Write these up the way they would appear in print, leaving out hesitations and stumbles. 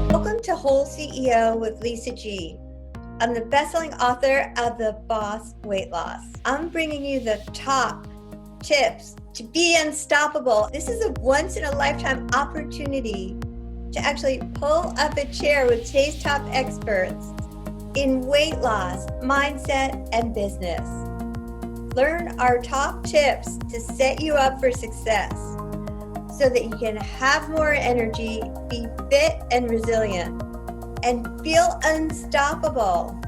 Welcome to Whole CEO with Lisa G. I'm the best-selling author of The Boss Weight Loss. I'm bringing you the top tips to be unstoppable. This is a once-in-a-lifetime opportunity to actually pull up a chair with today's top experts in weight loss, mindset, and business. Learn our top tips to set you up for success so that you can have more energy, be fit and resilient, and feel unstoppable.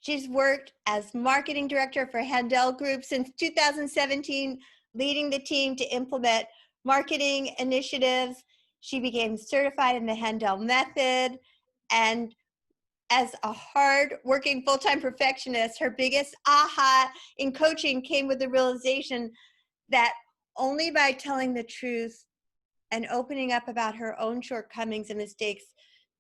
She's worked as marketing director for Handel Group since 2017, leading the team to implement marketing initiatives. She became certified in the Handel Method, and as a hard-working full-time perfectionist, her biggest aha in coaching came with the realization that only by telling the truth and opening up about her own shortcomings and mistakes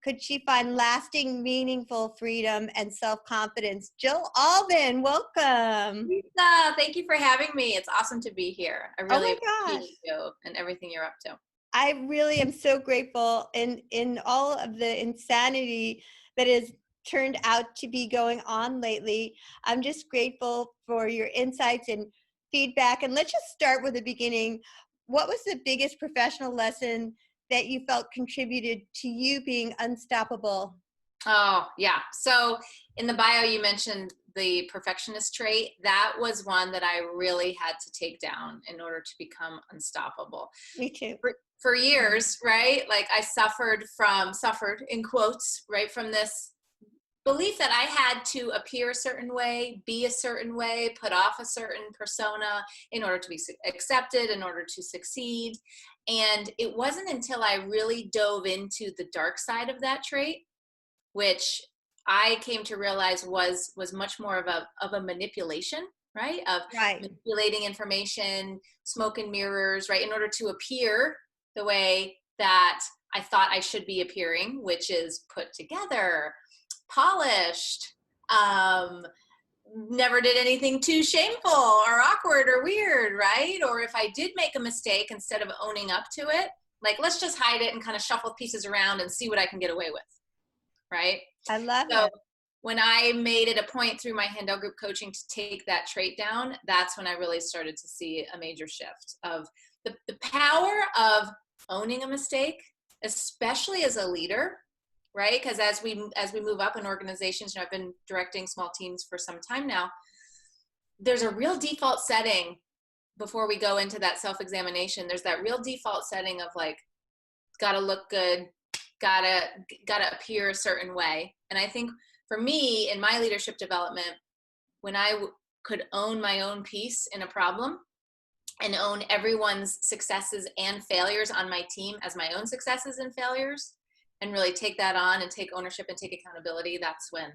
could she find lasting, meaningful freedom and self-confidence. Jill Alban, welcome. Lisa, thank you for having me. It's awesome to be here. I really appreciate gosh. you and everything you're up to. I really am so grateful in all of the insanity that has turned out to be going on lately. I'm just grateful for your insights and feedback. And let's just start with the beginning. What was the biggest professional lesson that you felt contributed to you being unstoppable? Oh, yeah. So in the bio, you mentioned the perfectionist trait. That was one that I really had to take down in order to become unstoppable. Me too. For years, right? Like I suffered in quotes, right? From this belief that I had to appear a certain way, be a certain way, put off a certain persona in order to be accepted, in order to succeed. And it wasn't until I really dove into the dark side of that trait, which I came to realize was much more of a manipulation, right? Of manipulating information, smoke and mirrors, right? In order to appear the way that I thought I should be appearing, which is put together, polished, never did anything too shameful or awkward or weird, right? Or if I did make a mistake, instead of owning up to it, like, let's just hide it and kind of shuffle pieces around and see what I can get away with, right? I love it. When I made it a point through my Handel Group coaching to take that trait down, that's when I really started to see a major shift of the power of owning a mistake, especially as a leader, right? Because as we move up in organizations, I've been directing small teams for some time now, there's a real default setting before we go into that self-examination. There's that real default setting of like, gotta look good, gotta appear a certain way. And I think for me, in my leadership development, when I could own my own piece in a problem and own everyone's successes and failures on my team as my own successes and failures, and really take that on and take ownership and take accountability, that's when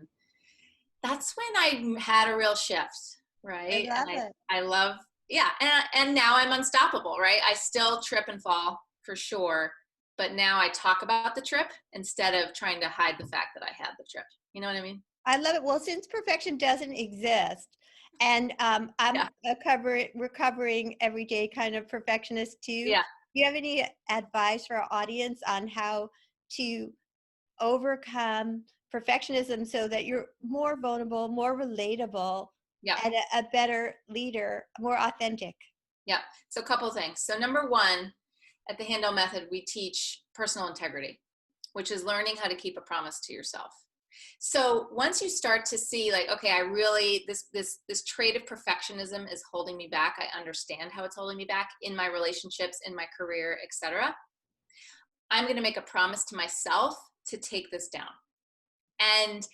I had a real shift, right? I love, yeah. And now I'm unstoppable, right? I still trip and fall for sure, but now I talk about the trip instead of trying to hide the fact that I had the trip. You know what I mean? I love it. Well, since perfection doesn't exist, and I'm a recovering everyday kind of perfectionist too. Yeah. Do you have any advice for our audience on how to overcome perfectionism so that you're more vulnerable, more relatable, and a better leader, more authentic? Yeah. So a couple of things. So number one, at the Handel Method, we teach personal integrity, which is learning how to keep a promise to yourself. So once you start to see like, okay, I really, this trait of perfectionism is holding me back. I understand how it's holding me back in my relationships, in my career, etc. I'm going to make a promise to myself to take this down. And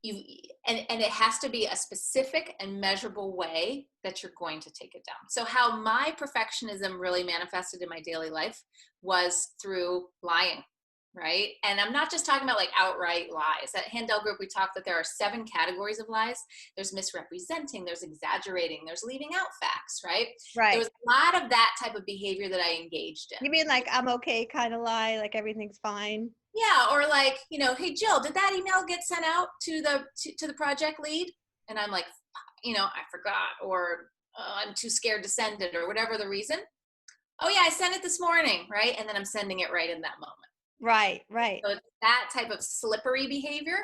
it has to be a specific and measurable way that you're going to take it down. So how my perfectionism really manifested in my daily life was through lying, right? And I'm not just talking about like outright lies. At Handel Group, we talk that there are 7 categories of lies. There's misrepresenting, there's exaggerating, there's leaving out facts, right? Right. There was a lot of that type of behavior that I engaged in. You mean like I'm okay kind of lie, like everything's fine? Yeah, or like, you know, hey Jill, did that email get sent out to the project lead? And I'm like, you know, I forgot, or I'm too scared to send it, or whatever the reason. oh yeah, I sent it this morning, right? And then I'm sending it right in that moment. Right, right. So it's that type of slippery behavior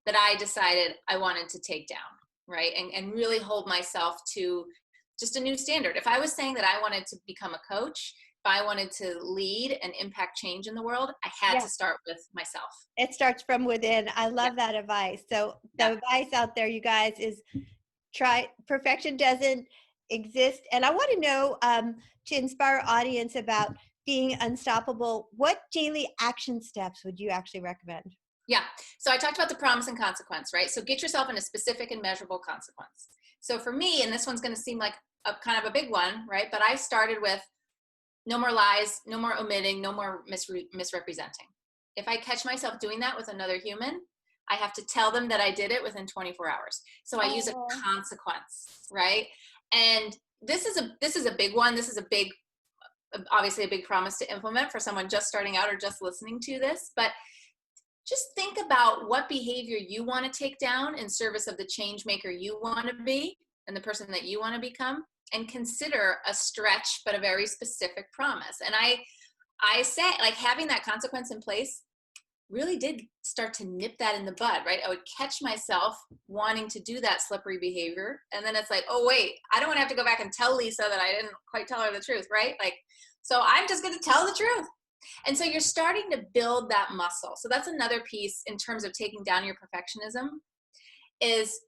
that I decided I wanted to take down, right? And really hold myself to just a new standard. If I was saying that I wanted to become a coach, if I wanted to lead and impact change in the world, I had Yeah. to start with myself. It starts from within. I Yeah. love that advice. So Yeah. the advice out there, you guys, is perfection doesn't exist. And I want to know, to inspire audience about being unstoppable, what daily action steps would you actually recommend? Yeah. So I talked about the promise and consequence, right? So get yourself in a specific and measurable consequence. So for me, and this one's going to seem like a kind of a big one, right? But I started with no more lies, no more omitting, no more misrepresenting. If I catch myself doing that with another human, I have to tell them that I did it within 24 hours. So I use a Oh, consequence, right? And this is a big one. This is a big, obviously a big promise to implement for someone just starting out or just listening to this. But just think about what behavior you want to take down in service of the change maker you want to be and the person that you want to become, and consider a stretch but a very specific promise. And I say, like, having that consequence in place really did start to nip that in the bud, right? I would catch myself wanting to do that slippery behavior, and then it's like, oh wait, I don't want to have to go back and tell Lisa that I didn't quite tell her the truth, right? Like, so I'm just going to tell the truth. And so you're starting to build that muscle. So that's another piece in terms of taking down your perfectionism, is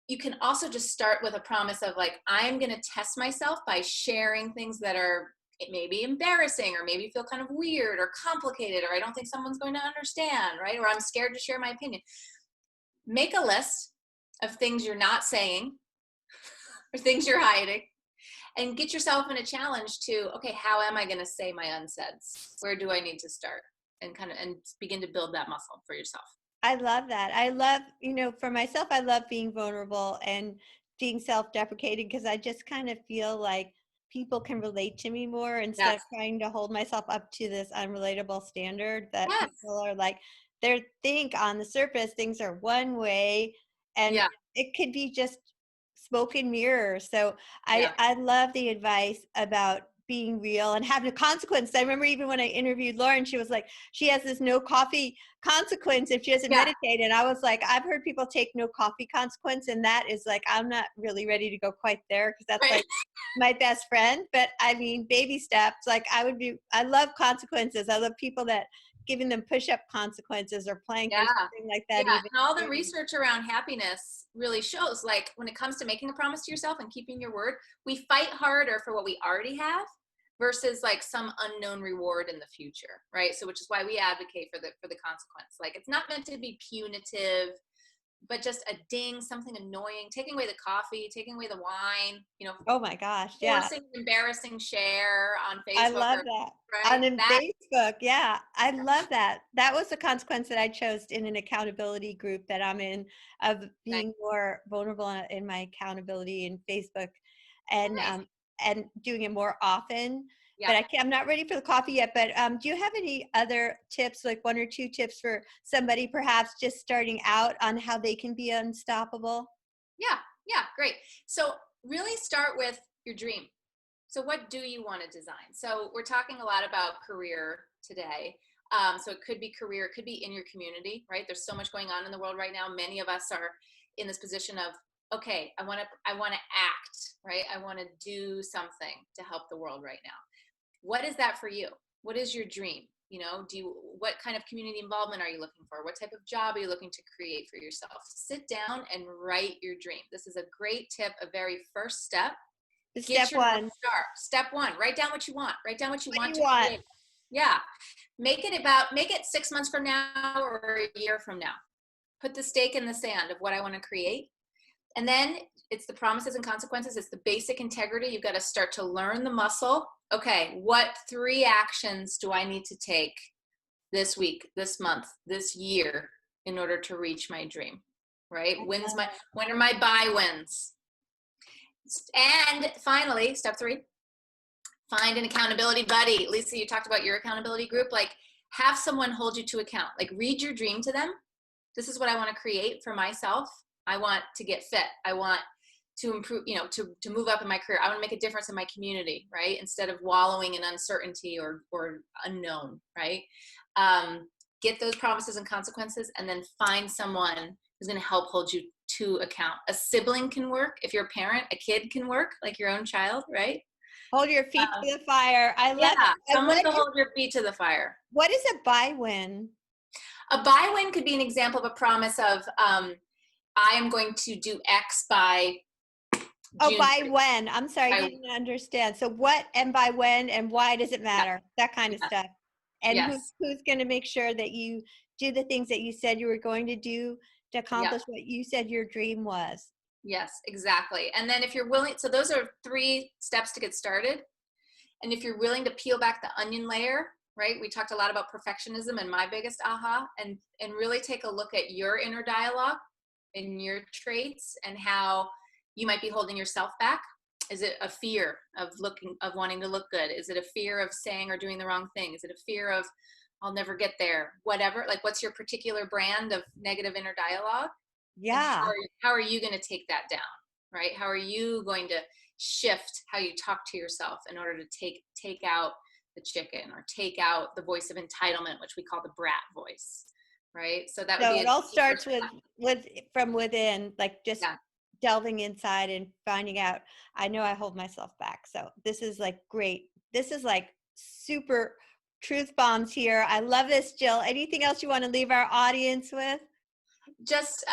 you can also just start with a promise of, like, I'm going to test myself by sharing things that are, it may be embarrassing or maybe feel kind of weird or complicated, or I don't think someone's going to understand, right? Or I'm scared to share my opinion. Make a list of things you're not saying or things you're hiding, and get yourself in a challenge to, okay, how am I going to say my unsaids? Where do I need to start? And kind of, and begin to build that muscle for yourself. I love that. I love, for myself, I love being vulnerable and being self-deprecating, because I just kind of feel like people can relate to me more instead of Yes. trying to hold myself up to this unrelatable standard that Yes. people are like, they think on the surface things are one way, and Yeah. it could be just smoke and mirror. So Yeah. I love the advice about being real and having a consequence. I remember even when I interviewed Lauren, she was like, she has this no coffee consequence if she doesn't Yeah. meditate. And I was like, I've heard people take no coffee consequence, and that is like, I'm not really ready to go quite there, because that's Right. like my best friend. But I mean, baby steps. Like, I love consequences. I love people that giving them push-up consequences or plank or Yeah. something like that. Yeah. Even. And all the research around happiness really shows, like, when it comes to making a promise to yourself and keeping your word, we fight harder for what we already have versus like some unknown reward in the future, right? So which is why we advocate for the consequence. Like, it's not meant to be punitive, but just a ding, something annoying, taking away the coffee, taking away the wine, Oh my gosh. Yeah. forcing embarrassing share on I Facebook, love or that. right? On in That, Facebook, yeah, I love that. That was the consequence that I chose in an accountability group that I'm in, of nice. being more vulnerable in my accountability in Facebook, and Nice. and doing it more often. Yeah. But I'm not ready for the coffee yet. But do you have any other tips, like one or two tips for somebody perhaps just starting out, on how they can be unstoppable? Yeah. Yeah. Great. So really start with your dream. So what do you want to design? So we're talking a lot about career today. So it could be career, it could be in your community, right? There's so much going on in the world right now. Many of us are in this position of, okay, I want to act, right? I want to do something to help the world right now. What is that for you? What is your dream? What kind of community involvement are you looking for? What type of job are you looking to create for yourself? Sit down and write your dream. This is a great tip, a very first step. Get Step your North one, Star. Step one, write down what you want. Write down what you what want you to want. create. Yeah. Make it 6 months from now or a year from now. Put the stake in the sand of what I want to create. And then it's the promises and consequences. It's the basic integrity. You've got to start to learn the muscle. Okay, what 3 actions do I need to take this week, this month, this year in order to reach my dream? Right? When are my buy wins? And finally, step 3, find an accountability buddy. Lisa, you talked about your accountability group. Like, have someone hold you to account. Like, read your dream to them. This is what I want to create for myself. I want to get fit. I want to improve, to move up in my career. I want to make a difference in my community, right? Instead of wallowing in uncertainty or unknown, right? Get those promises and consequences, and then find someone who's going to help hold you to account. A sibling can work. If you're a parent, a kid can work, like your own child, right? Hold your feet to the fire. I love it. Someone to hold your feet to the fire. What is a buy-win? A buy-win could be an example of a promise of, I am going to do X by Oh, June by 3rd. when? I'm sorry, I didn't understand. So what and by when and why does it matter? That kind of stuff. And who's going to make sure that you do the things that you said you were going to do to accomplish what you said your dream was? Yes, exactly. And then if you're willing, so those are 3 steps to get started. And if you're willing to peel back the onion layer, right? We talked a lot about perfectionism and my biggest aha, and really take a look at your inner dialogue and your traits and how you might be holding yourself back. Is it a fear of wanting to look good? Is it a fear of saying or doing the wrong thing? Is it a fear of I'll never get there? Whatever, like what's your particular brand of negative inner dialogue? Yeah. And how are you going to take that down, right? How are you going to shift how you talk to yourself in order to take out the chicken or take out the voice of entitlement, which we call the brat voice, right? So that would be it all starts with from within, like just delving inside and finding out, I know I hold myself back. So this is like great. This is like super truth bombs here. I love this, Jill. Anything else you want to leave our audience with? Just,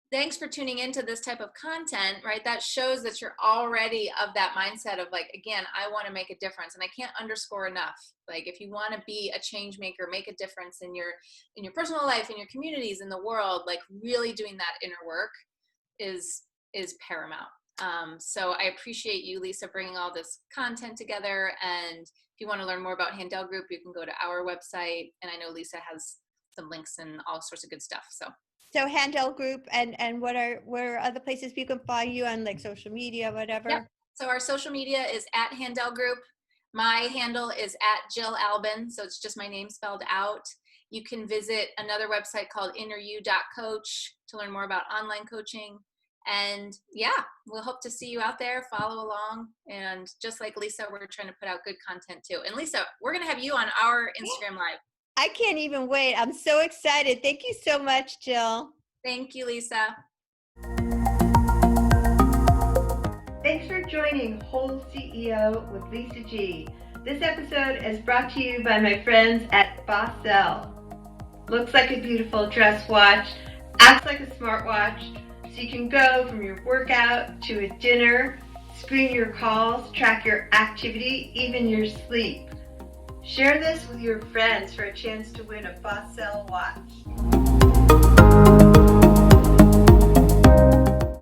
thanks for tuning into this type of content, right? That shows that you're already of that mindset of like, again, I want to make a difference. And I can't underscore enough. Like if you want to be a change maker, make a difference in your personal life, in your communities, in the world, like really doing that inner work is paramount. So I appreciate you, Lisa, bringing all this content together. And if you want to learn more about Handel Group, you can go to our website. And I know Lisa has some links and all sorts of good stuff. So Handel Group, and where are other places people can find you on, like social media, whatever? Yep. So our social media is at Handel Group. My handle is at Jill Alban. So it's just my name spelled out. You can visit another website called inneryou.coach to learn more about online coaching. And we'll hope to see you out there, follow along. And just like Lisa, we're trying to put out good content too. And Lisa, we're going to have you on our Instagram Live. I can't even wait. I'm so excited. Thank you so much, Jill. Thank you, Lisa. Thanks for joining Whole CEO with Lisa G. This episode is brought to you by my friends at Bossell. Looks like a beautiful dress watch, acts like a smartwatch, so you can go from your workout to a dinner, screen your calls, track your activity, even your sleep. Share this with your friends for a chance to win a Bossell watch.